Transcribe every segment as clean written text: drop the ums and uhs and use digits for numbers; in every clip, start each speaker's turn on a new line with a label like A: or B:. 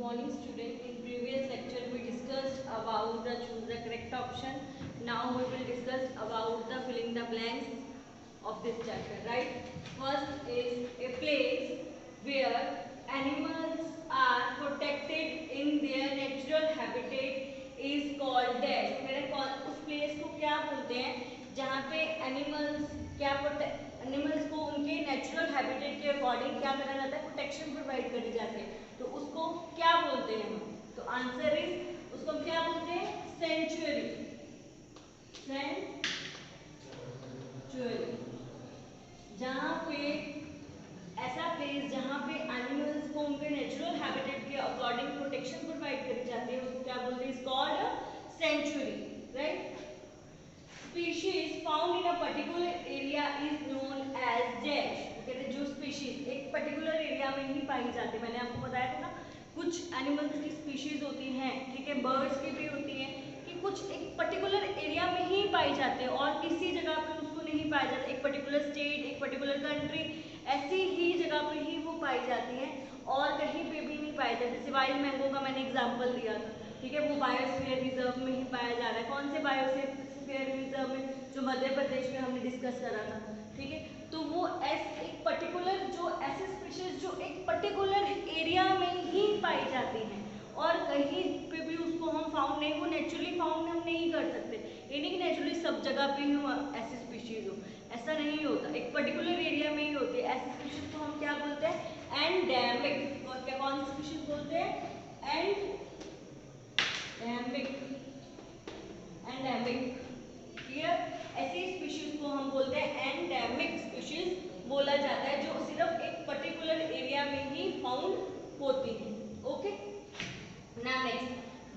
A: morning student. In previous lecture we discussed about the choose the correct option. Now we will discuss about the filling the blanks of this chapter, right? First is a place where animals are protected in their natural habitat is called dash. मेरे उस place को क्या बोलते हैं जहाँ पे animals को उनके नेचुरल हैबिटेट के अकॉर्डिंग क्या करा जाता है, प्रोटेक्शन प्रोवाइड करी जाती है, तो उसको क्या बोलते हैं हम? तो आंसर इज उसको हम क्या बोलते हैं? सेंचुरी। जहाँ पे ऐसा प्लेस जहाँ पे एनिमल्स को उनके नेचुरल हैबिटेट के अकॉर्डिंग प्रोटेक्शन प्रोवाइड करी जाती है, उसको क्या बोलते हैं? Is called sanctuary, right? Species found in a particular area is known as dash. कहते हैं जो स्पीशीज एक पर्टिकुलर एरिया में ही पाई जाती है, मैंने आपको बताया था ना, कुछ एनिमल्स की स्पीशीज होती हैं, ठीक है, बर्ड्स की भी होती हैं, कि कुछ एक पर्टिकुलर एरिया में ही पाई जाते हैं और किसी जगह पे उसको नहीं पाया जाता, एक पर्टिकुलर स्टेट, एक पर्टिकुलर कंट्री, ऐसी ही जगह पे ही वो पाई जाती हैं और कहीं पे भी नहीं पाई जाती। जैसे वाइल्ड मैंगो का मैंने एग्जाम्पल दिया था, ठीक है, वो बायोस्फीयर रिजर्व में ही पाया जा रहा है। कौन से बायोस्फीयर रिजर्व में? जो मध्य प्रदेश में हमने डिस्कस करा था, ठीक है। तो वो एक पर्टिकुलर जो ऐसे स्पीशीज जो एक पर्टिकुलर एरिया में ही पाई जाती हैं और कहीं पे भी उसको हम फाउंड नहीं, वो नेचुरली फाउंड हम नहीं कर सकते, ये नहीं कि नेचुरली सब जगह पे ही ऐसी स्पीशीज हो, ऐसा नहीं होता, एक पर्टिकुलर एरिया में ही होती है। ऐसी स्पीशीज को हम क्या बोलते हैं? एंडेमिक। और क्या कौन सी स्पीशीज बोलते हैं? एंडेमिक। क्लियर? ऐसी स्पीशीज को हम बोलते हैं एंडेमिक स्पीशीज बोला जाता है, जो सिर्फ एक पर्टिकुलर एरिया में ही फाउंड होती है। Okay, now next,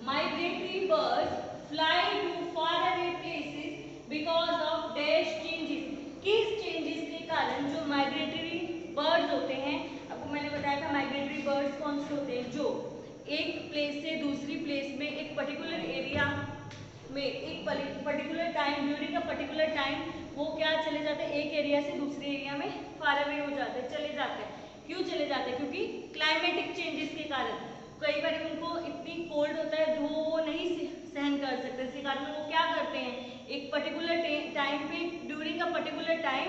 A: migratory birds fly to far away places because of dash changes. किस चेंजेस के कारण जो माइग्रेटरी बर्ड्स होते हैं, आपको मैंने बताया था माइग्रेटरी बर्ड्स कौन से होते हैं, जो एक प्लेस से दूसरी प्लेस में एक पर्टिकुलर एरिया में एक particular time, during a particular time वो क्या चले जाते हैं, एक एरिया से दूसरे एरिया में फार अवे हो जाते हैं, चले जाते हैं। क्यों चले जाते हैं? क्योंकि क्लाइमेटिक चेंजेस के कारण कई बार उनको इतनी कोल्ड होता है जो वो नहीं सहन कर सकते, इसके कारण वो क्या करते हैं, एक पर्टिकुलर टाइम पे, during a particular time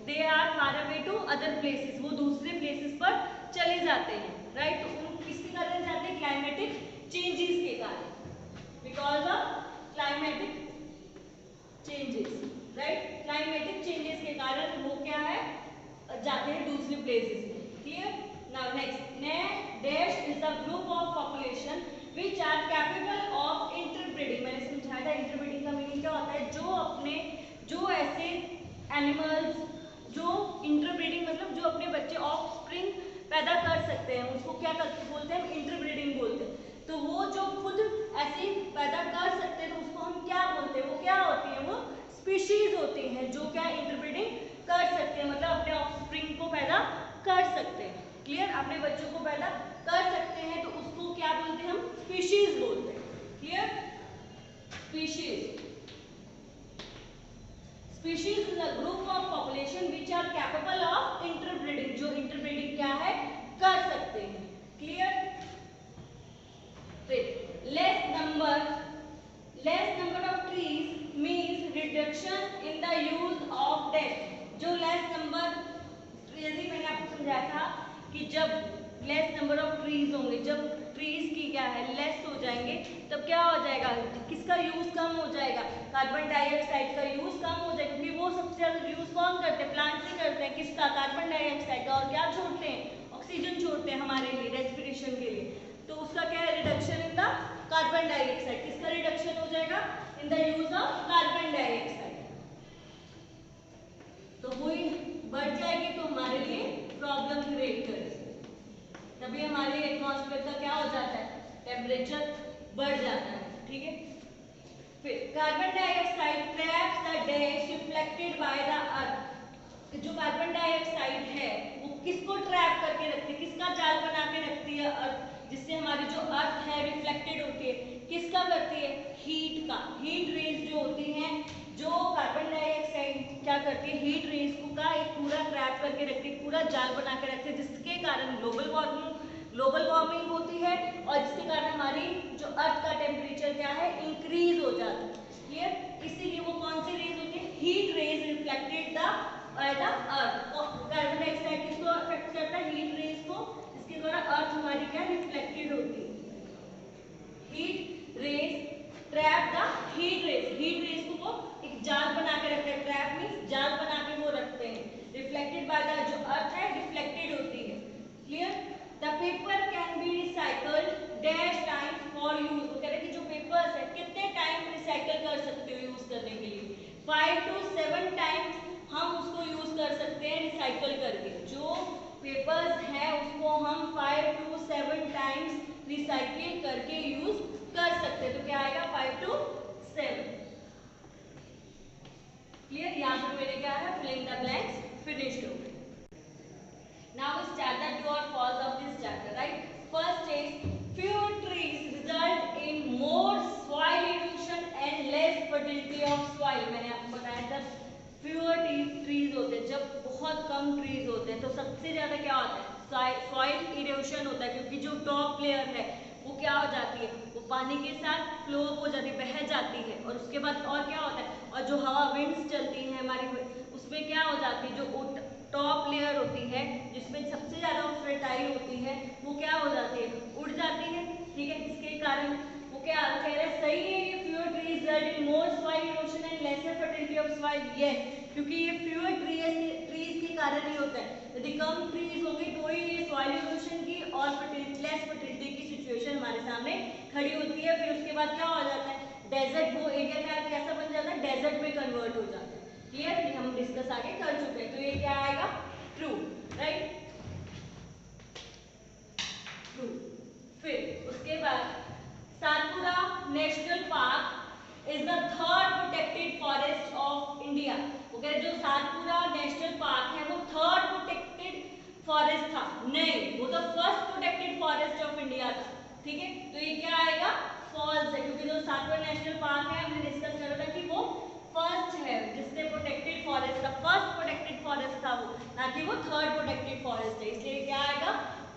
A: they are far away to other places, वो दूसरे प्लेसेस पर चले जाते हैं, राइट? तो उन किसके कारण जाते हैं? क्लाइमेटिक चेंजेस के कारण, because of climatic changes, right? Climatic changes के कारण वो क्या है, जाते हैं दूसरे प्लेसेस में। Clear? Now next, dash is the group of population which are capable of interbreeding. मैंने समझाया था इंटरब्रीडिंग का मीनिंग क्या होता है, जो ऐसे एनिमल्स जो इंटरब्रीडिंग मतलब जो अपने बच्चे ऑफस्प्रिंग पैदा कर सकते हैं, उसको क्या बोलते हैं? इंटरब्रीडिंग बोलते हैं। तो वो जो खुद ऐसे पैदा कर सकते हैं तो उसको हम क्या बोलते हैं? वो क्या होती है? वो स्पीशीज होती हैं जो क्या इंटरब्रीडिंग कर सकते हैं, मतलब अपने ऑफस्प्रिंग को पैदा कर सकते हैं। क्लियर? अपने बच्चों को पैदा कर सकते हैं तो उसको क्या बोलते हैं? हम स्पीशीज बोलते हैं। Clear? Species is a group of population which are capable of interbreeding, जो इंटरब्रीडिंग क्या है, कर सकते हैं। क्लियर? फिर less number of trees means reduction in the use of death. जो लेस नंबर, यदि मैंने आपको समझाया था कि जब लेस नंबर ऑफ ट्रीज होंगे, जब ट्रीज की क्या है लेस हो जाएंगे, तब क्या हो जाएगा? किसका यूज कम हो जाएगा? कार्बन डाइऑक्साइड का यूज कम हो जाएगा, क्योंकि वो सबसे ज्यादा यूज कौन करते हैं? प्लांट से करते हैं। किसका? कार्बन डाइऑक्साइड का। और क्या छोड़ते हैं? ऑक्सीजन छोड़ते हैं हमारे लिए, रेस्पिरेशन के लिए। तो उसका क्या है? Reduction in the carbon dioxide. किसका रिडक्शन हो जाएगा? In the use of carbon dioxide. तो वो बढ़ जाएगी तो हमारे लिए प्रॉब्लम क्रिएट करेगी, तभी हमारे एटमॉस्फेयर का क्या हो जाता है? टेम्परेचर बढ़ जाता है। ठीक है? फिर carbon dioxide traps the dash reflected by the earth. जो कार्बन डाइऑक्साइड है वो किसको ट्रैप करके रखती है? किसका जाल बना के रखती है? अर्थ, जिससे हमारी जो अर्थ है रिफ्लेक्टेड होती है। किसका करती है? हीट का। हीट रेज जो होती हैं, जो कार्बन डाइऑक्साइड क्या करती है? हीट रेज को का एक पूरा ट्रैप करके रखती है, पूरा जाल बना के रखती है, जिसके कारण ग्लोबल वार्मिंग ग्लोबल वार्मिंग होती है और जिसके कारण हमारी जो अर्थ का टेम्परेचर क्या है, इंक्रीज हो जाता है। क्लियर? इसीलिए वो कौन सी रेज होती है, heat rays reflected the earth. Carbon dioxide किसको अफेक्ट करता है, हीट रेज को, इसके द्वारा अर्थ हमारी क्या रिफ्लेक्टेड होती है। Heat rays trap the heat rays को वो एक जाल बना के रखते हैं, ट्रैप मींस जाल बना के वो रखते हैं, रिफ्लेक्टेड बाय द जो अर्थ है रिफ्लेक्टेड होती है। Clear? The paper can be recycled dash time for use. वो कह रहे हैं कि जो पेपर्स है कितने टाइम रिसाइकल कर सकते हो यूज करने के लिए, 5 to 7 टाइम्स हम उसको यूज कर सकते हैं रिसाइकल करके। जो पेपर्स है उसको हम 5 to 7 टाइम्स रिसाइकिल करके यूज कर सकते हैं। तो क्या आएगा, 5 to 7। क्लियर? यहाँ पर मैंने क्या है, फिलिंग द ब्लैंक्स फिनिश्ड हो गए। Now we start the true or false of this chapter, right? First is fewer trees result in more soil erosion and less fertility of soil. मैंने आपको बताया था fewer trees होते हैं, जब बहुत कम trees होते हैं तो सबसे ज्यादा क्या होता है, soil erosion होता है, क्योंकि जो टॉप लेयर है वो क्या हो जाती है, वो पानी के साथ फ्लो हो जाती है, बह जाती है। और उसके बाद और क्या होता है, और जो हवा विंड्स चलती हैं हमारी, उसमें क्या हो जाती है, जो टॉप लेयर होती है जिसमें सबसे ज्यादा फर्टाइल होती है, वो क्या हो जाती है, उड़ जाती है। ठीक है, इसके कारण वो क्या कह रहे हैं, सही है ये fewer trees result in more soil erosion and lesser fertility of soil. Yes, क्योंकि ये फ्यूअर ट्रीज के कारण ही होता है। यदि कम ट्रीज होंगे तो ही ये सॉइल इरोशन की और लेस फर्टिलिटी की सिचुएशन हमारे सामने खड़ी होती है। फिर उसके बाद क्या हो जाता है, डेजर्ट, वो एरिया कैसा बन जाता है, डेजर्ट में कन्वर्ट हो जाता है। क्लियर? ये हम डिस्कस आगे कर चुके हैं। तो ये क्या आएगा, ट्रू, राइट, ट्रू। फिर उसके बाद Satpura national park is the third protected forest of India. वो कह रहे जो सातपुरा नेशनल पार्क है वो थर्ड प्रोटेक्टेड फॉरेस्ट था, नहीं, वो तो first protected forest of India था। ठीक है, तो ये क्या आएगा, फॉल्स है, क्योंकि जो सातपुरा नेशनल पार्क है हमने डिस्कस करा था कि वो फर्स्ट है जिसने प्रोटेक्टेड फॉरेस्ट का, फर्स्ट प्रोटेक्टेड फॉरेस्ट था वो, ना कि वो थर्ड प्रोटेक्टेड फॉरेस्ट है, इसलिए क्या आएगा,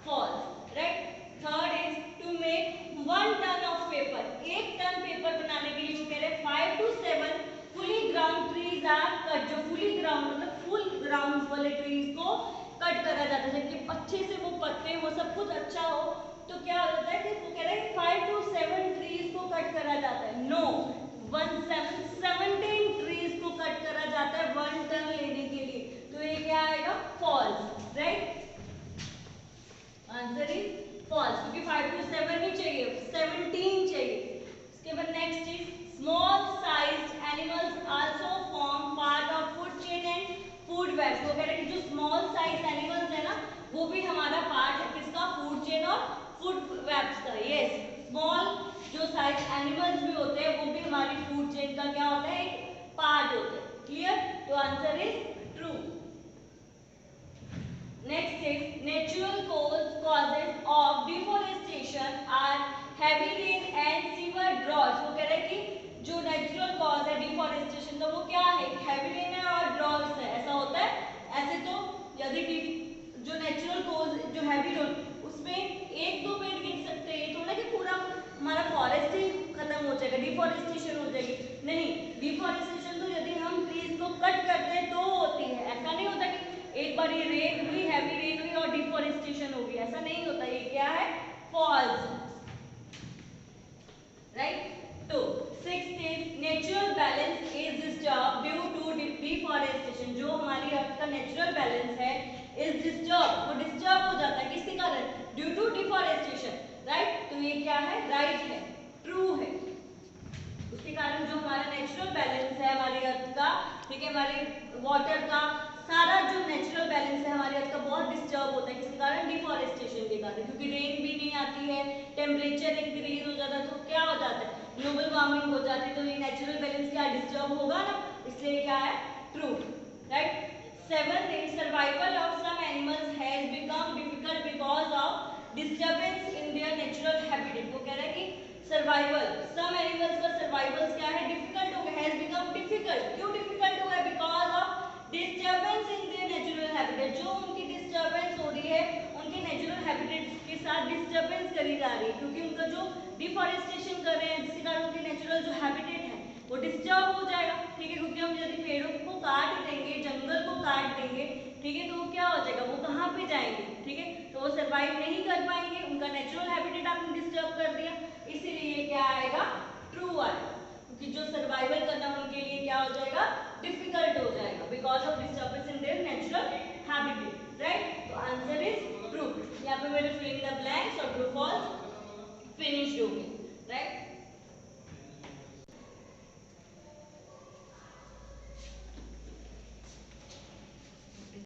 A: false, right. Third is to make 1 ton of paper. 1 ton paper बनाने के लिए वो कह रहे 5 to 7 fully grown trees are cut. जो फुली ग्राउंड मतलब फुल ग्राउंड वाले ट्रीज को कट करा जाता है, जबकि अच्छे से वो पत्ते वो सब कुछ अच्छा हो, तो क्या हो जाता है कि वो कह रहे हैं 5 to 7 ट्रीज को कट करा जाता है। नो, 17 ट्रीज को कट करा जाता है 1 टन लेने के लिए। तो ये क्या आएगा, false, right, answer is false, क्योंकि 5 to 7 नहीं चाहिए, 17 चाहिए। उसके बाद next is small sized animals also form part of food chain and food webs. वो कह रहे हैं कि जो स्मॉल साइज एनिमल्स है ना, वो भी हमारा पार्ट है, किसका, फूड चेन और फूड वेब्स का। यस, स्मॉल जो साइज एनिमल्स भी होते हैं वो भी हमारी फूड चेन का क्या होता है, एक पार्ट होता है। क्लियर? तो answer is true. Next is natural causes of deforestation are heavy rain and severe droughts। वो कह रहे हैं कि जो नेचुरल कॉज है डिफॉरेस्टेशन का वो क्या है, हैवी रेन है और ड्रॉट्स है, ऐसा होता है। ऐसे तो यदि जो नेचुरल कॉज जो हैवी रेन, उसमें 1-2 पेड़ गिर सकते हैं, तो ना कि पूरा हमारा फॉरेस्ट ही खत्म हो जाएगा, डिफॉरेस्टेशन हो जाएगी। नहीं, डिफॉरेस्टेशन तो यदि हम ट्रीज को कट करते हैं तो होती है, ऐसा नहीं होता कि एक बार ये रेन हुई, हैवी रेन हुई और डिफॉरेस्टेशन हो गई, ऐसा नहीं होता। ये क्या है, फॉल्स, राइट। तो 6th is natural balance is disturb due to deforestation. जो हमारी अर्थ का नेचुरल बैलेंस है इज डिस्टर्ब, वो डिस्टर्ब हो जाता है किसके कारण, ड्यू टू डिफॉरेस्टेशन, राइट। तो ये क्या है, राइट है, ट्रू है। उसके कारण जो हमारा नेचुरल बैलेंस है हमारी अर्थ का, ठीक है, हमारे वाटर का सारा जो नेचुरल बैलेंस है हमारी अर्थ का बहुत डिस्टर्ब होता है, किसके कारण, डिफॉरेस्टेशन के कारण, क्योंकि रेन भी नहीं आती है, टेम्परेचर इंक्रीज हो जाता है, तो क्या हो जाता है, ग्लोबल वार्मिंग हो जाती है, तो ये नेचुरल बैलेंस क्या डिस्टर्ब होगा ना, इसलिए क्या है, true, right. 7th is survival of some animals has become difficult because of disturbance in their natural habitat। वो कह रहे हैं कि सर्वाइवल, सम एनिमल्स का सर्वाइवल क्या है, डिफिकल्ट हो गया, हैज बिकम डिफिकल्ट। क्यों डिफिकल्ट हुआ है, because of disturbance in their natural habitat. जो उनकी डिस्टर्बेंस हो रही है उनके नेचुरल हैबिटेट्स के साथ डिस्टर्बेंस करी जा रही है, क्योंकि उनका जो डिफॉरेस्टेशन कर रहे हैं जिसके कारण उनके नेचुरल जो हैबिटेट है वो डिस्टर्ब हो जाएगा, ठीक है। क्योंकि हम यदि पेड़ों को काट देंगे, जंगल को काट देंगे, ठीक है, तो वो क्या हो जाएगा, वो कहाँ पे जाएंगे, ठीक है, तो वो सर्वाइव नहीं कर पाएंगे, उनका नेचुरल हैबिटेट आपने डिस्टर्ब कर दिया, इसीलिए ये क्या आएगा, ट्रू आएगा, क्योंकि जो सर्वाइवल करना उनके लिए क्या हो जाएगा, डिफिकल्ट हो जाएगा because of disturbance in their natural habitat, right. तो आंसर इज ट्रू। यहाँ पे मेरे फिलिंग द ब्लैंक्स और ट्रू फॉल्स फिनिश्ड हो गए।